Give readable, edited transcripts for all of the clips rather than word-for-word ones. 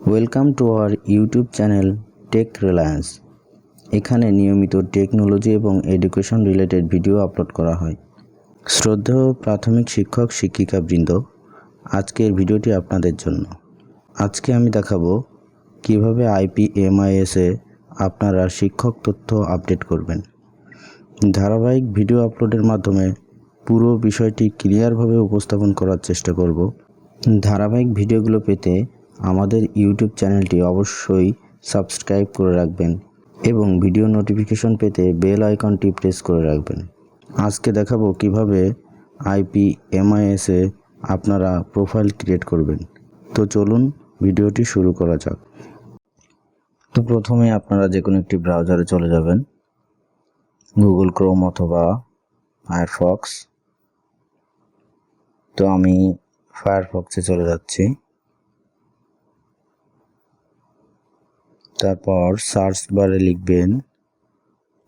Welcome to our YouTube channel Tech Reliance. এখানে নিয়মিত technology এবং এডুকেশন রিলেটেড ভিডিও আপলোড করা হয়। শ্রদ্ধেয় প্রাথমিক শিক্ষক শিক্ষিকাবৃন্দ, আজকের ভিডিওটি আপনাদের জন্য। আজকে আমি দেখাবো কিভাবে IPEMIS-এ আপনারা শিক্ষক তথ্য আপডেট করবেন। ধারাবাহিক ভিডিও আপলোডের মাধ্যমে পুরো বিষয়টি ক্লিয়ারভাবে উপস্থাপন করার চেষ্টা করব। ধারাবাহিক ভিডিওগুলো পেতে আমাদের ইউটিউব চ্যানেলটি অবশ্যই সাবস্ক্রাইব করে রাখবেন এবং ভিডিও নোটিফিকেশন পেতে বেল আইকনটি প্রেস করে রাখবেন। আজকে দেখাবো কিভাবে IPEMIS-এ আপনারা প্রোফাইল ক্রিয়েট করবেন। তো চলুন ভিডিওটি শুরু করা যাক। তো প্রথমে আপনারা যে কোনো একটি ব্রাউজারে চলে যাবেন, গুগল ক্রোম অথবা ফায়ারফক্স। তো আমি ফায়ারফক্সে চলে যাচ্ছি। তারপর সার্চ বারে লিখবেন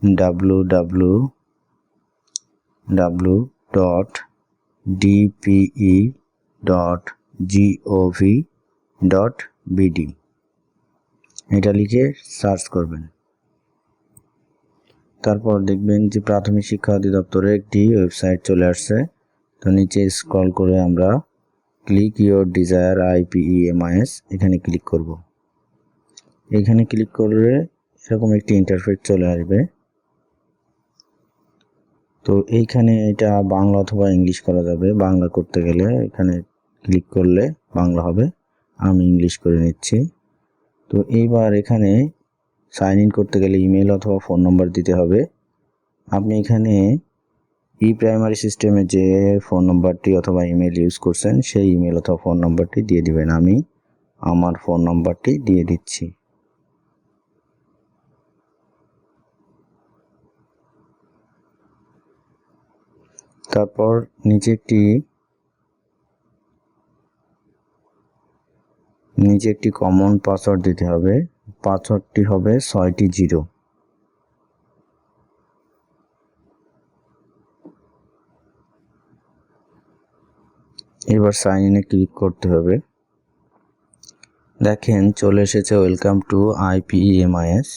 www.dpe.gov.bd, এটা লিখে সার্চ করবেন। তারপর দেখবেন যে প্রাথমিক শিক্ষা অধিদপ্তরের একটি ওয়েবসাইট চলে আসছে। তো নিচে স্ক্রল করে আমরা ক্লিক ইওর ডিজায়ার IPEMIS এখানে ক্লিক করব। এখানে ক্লিক করলে এরকম একটি ইন্টারফেস চলে আসবে। তো এইখানে এটা বাংলা অথবা ইংলিশ করা যাবে। বাংলা করতে গেলে এখানে ক্লিক করলে বাংলা হবে, আমি ইংলিশ করে নিচ্ছি। তো এইবার এখানে সাইন ইন করতে গেলে ইমেল অথবা ফোন নম্বর দিতে হবে। আপনি এখানে প্রাইমারি সিস্টেমে যে ফোন নম্বরটি অথবা ইমেল ইউজ করছেন সেই ইমেল অথবা ফোন নম্বরটি দিয়ে দিবেন। আমি আমার ফোন নম্বরটি দিয়ে দিচ্ছি। তারপর নিচে একটি কমন পাসওয়ার্ড দিতে হবে। পাসওয়ার্ডটি হবে 6টি 0। এবার সাইন ইনে ক্লিক করতে হবে। দেখেন চলে এসেছে ওয়েলকাম টু IPEMIS।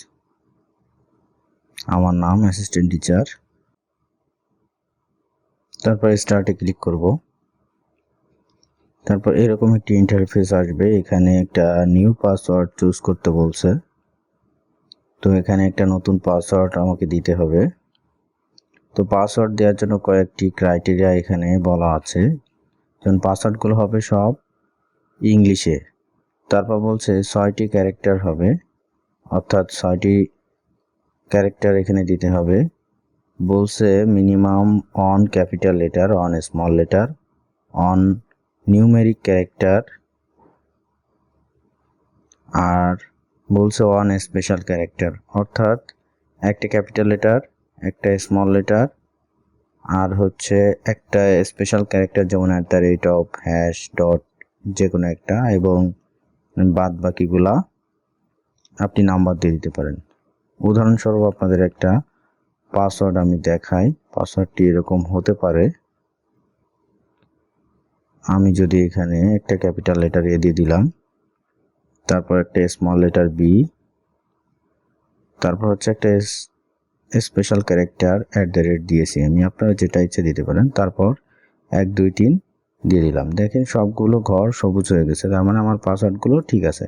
আমার নাম অ্যাসিস্ট্যান্ট টিচার। তারপর স্টার্টে ক্লিক করব। তারপর এরকম একটি ইন্টারফেস আসবে। এখানে একটা নিউ পাসওয়ার্ড চুজ করতে বলছে। তো এখানে একটা নতুন পাসওয়ার্ড আমাকে দিতে হবে। তো পাসওয়ার্ড দেওয়ার জন্য কয়েকটি ক্রাইটেরিয়া এখানে বলা আছে। যেমন পাসওয়ার্ডগুলো হবে সব ইংলিশে। তারপর বলছে 6টি ক্যারেক্টার হবে, অর্থাৎ 6টি ক্যারেক্টার এখানে দিতে হবে। বলছে minimum one capital letter, one small letter, one numeric character, আর বলছে অন স্পেশাল ক্যারেক্টার, অর্থাৎ একটা ক্যাপিটাল লেটার, একটা স্মল লেটার, আর হচ্ছে একটা স্পেশাল ক্যারেক্টার যেমন @ যে কোনো একটা, এবং বাদ বাকিগুলা আপনি নাম্বার দিয়ে দিতে পারেন। উদাহরণস্বরূপ আপনাদের একটা পাসওয়ার্ড আমি দেখাই। পাসওয়ার্ডটি এরকম হতে পারে। আমি যদি এখানে একটা ক্যাপিটাল লেটার A দিয়ে দিলাম, তারপর একটা স্মল লেটার B, তারপর হচ্ছে একটা স্পেশাল ক্যারেক্টার @ দিয়েছি আমি। আপনারা যেটা ইচ্ছে দিতে পারেন। তারপর 1 2 3 দিয়ে দিলাম। দেখেন সবগুলো ঘর সবুজ হয়ে গেছে, তার মানে আমার পাসওয়ার্ডগুলো ঠিক আছে।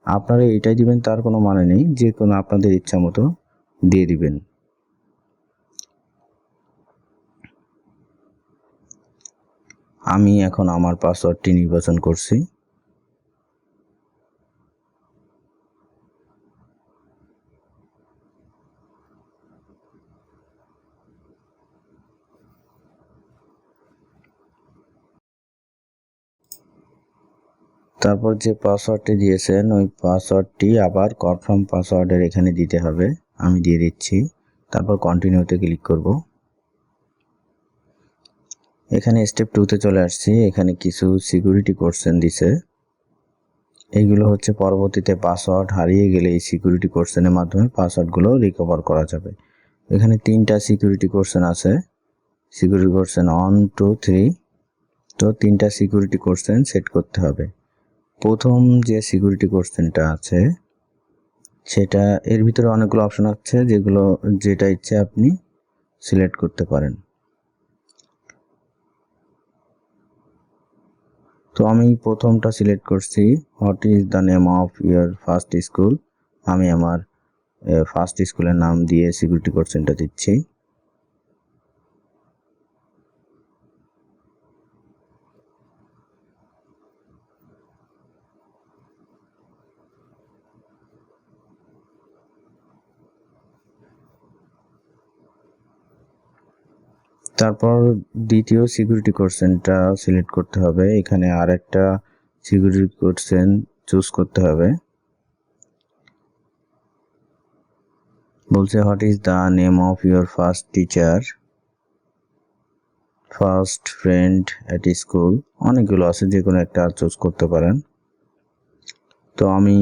আপনারা এইটাই দিবেন তার কোনো মানে নেই, যে কোনো আপনাদের ইচ্ছা মতো দিয়ে দিবেন। আমি এখন আমার পাসওয়ার্ডটি নির্বাচন করছি। তারপর যে পাসওয়ার্ডটি দিয়েছেন ওই পাসওয়ার্ডটি আবার কনফার্ম পাসওয়ার্ডের এখানে দিতে হবে। আমি দিয়ে দিচ্ছি। তারপর কন্টিনিউতে ক্লিক করব। এখানে স্টেপ 2তে চলে আসছি। এখানে কিছু সিকিউরিটি কোশ্চেন দিছে। এইগুলো হচ্ছে পরবর্তীতে পাসওয়ার্ড হারিয়ে গেলে এই সিকিউরিটি কোশ্চেনের মাধ্যমে পাসওয়ার্ডগুলো রিকভার করা যাবে। এখানে 3টা সিকিউরিটি কোশ্চেন আছে। Security question 1 2 3। তো 3টা সিকিউরিটি কোশ্চেন সেট করতে হবে। প্রথম যে সিকিউরিটি কোশ্চেনটা আছে সেটা এর ভিতরে অনেকগুলো অপশন আছে, যেটা ইচ্ছে আপনি সিলেক্ট করতে পারেন। তো আমি প্রথমটা সিলেক্ট করছি, what is the name of your first school. আমি আমার ফার্স্ট স্কুলের নাম দিয়ে সিকিউরিটি কোশ্চেনটা দিচ্ছি। তারপর দ্বিতীয় সিকিউরিটি কোশ্চেনটা সিলেক্ট করতে হবে। এখানে আরেকটা সিকিউরিটি কোশ্চেন চুজ করতে হবে। বলছে what is the name of your first teacher, first friend at school. অনেকগুলো আছে, যে কোনো একটা চুজ করতে পারেন। তো আমি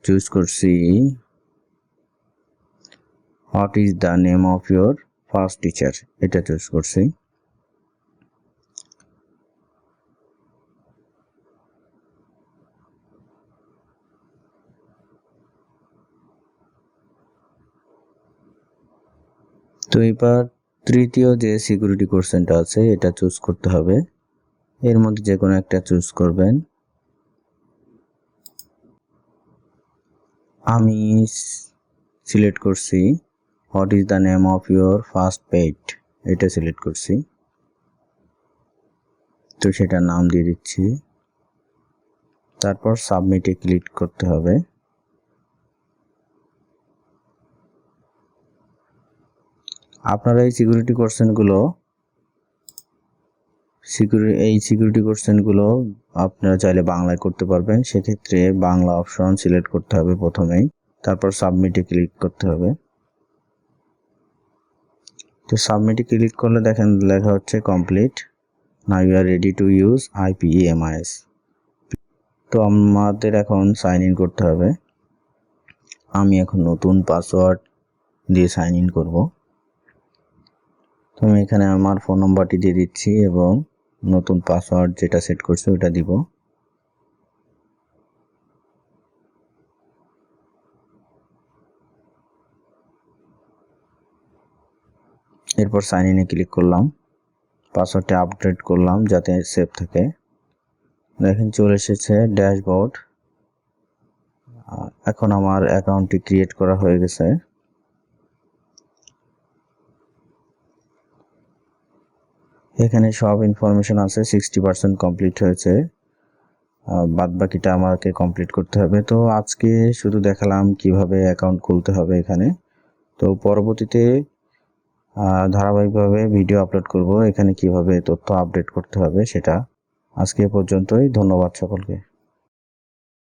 চুজ করছি what is the name of your first teacher, এটা চুজ করছি। তো এবার তৃতীয় যে সিকিউরিটি কোশ্চেনটা আছে এটা চুজ করতে হবে। এর মধ্যে যে কোনো একটা চুজ করবেন। আমি সিলেক্ট করছি what is the name of your first pet, এটা সিলেক্ট করছি। তো সেটা নাম দিয়ে দিচ্ছি। তারপর সাবমিটে ক্লিক করতে হবে। আপনারা এই সিকিউরিটি কোশ্চেনগুলো আপনারা চাইলে বাংলায় করতে পারবেন। সেক্ষেত্রে বাংলা অপশন সিলেক্ট করতে হবে প্রথমেই, তারপর সাবমিটে ক্লিক করতে হবে। তো সাবমিটে ক্লিক করলে দেখেন লেখা হচ্ছে complete, now you are ready to use IPEMIS। তো আমাদের এখন সাইন ইন করতে হবে। আমি এখন নতুন পাসওয়ার্ড দিয়ে সাইন ইন করব। তো আমি এখানে আমার ফোন নাম্বারটি দিয়ে দিচ্ছি এবং নতুন পাসওয়ার্ড যেটা সেট করছি ওটা দিব। এরপর সাইন ইনে ক্লিক করলাম, পাসওয়ার্ডটা আপডেট করলাম যাতে সেভ থাকে। দেখেন চলে এসেছে ড্যাশবোর্ড। এখন আমার অ্যাকাউন্টটি ক্রিয়েট করা হয়ে গেছে। এখানে সব ইনফরমেশন আছে, 60% কমপ্লিট হয়েছে, বাদ বাকিটা আমাকে কমপ্লিট করতে হবে। তো আজকে শুধু দেখালাম কিভাবে অ্যাকাউন্ট খুলতে হবে এখানে। তো পরবর্তীতে ধারাবাহিকভাবে ভিডিও আপলোড করব এখানে কিভাবে তথ্য আপডেট করতে হবে সেটা। আজকে পর্যন্তই, ধন্যবাদ সকলকে।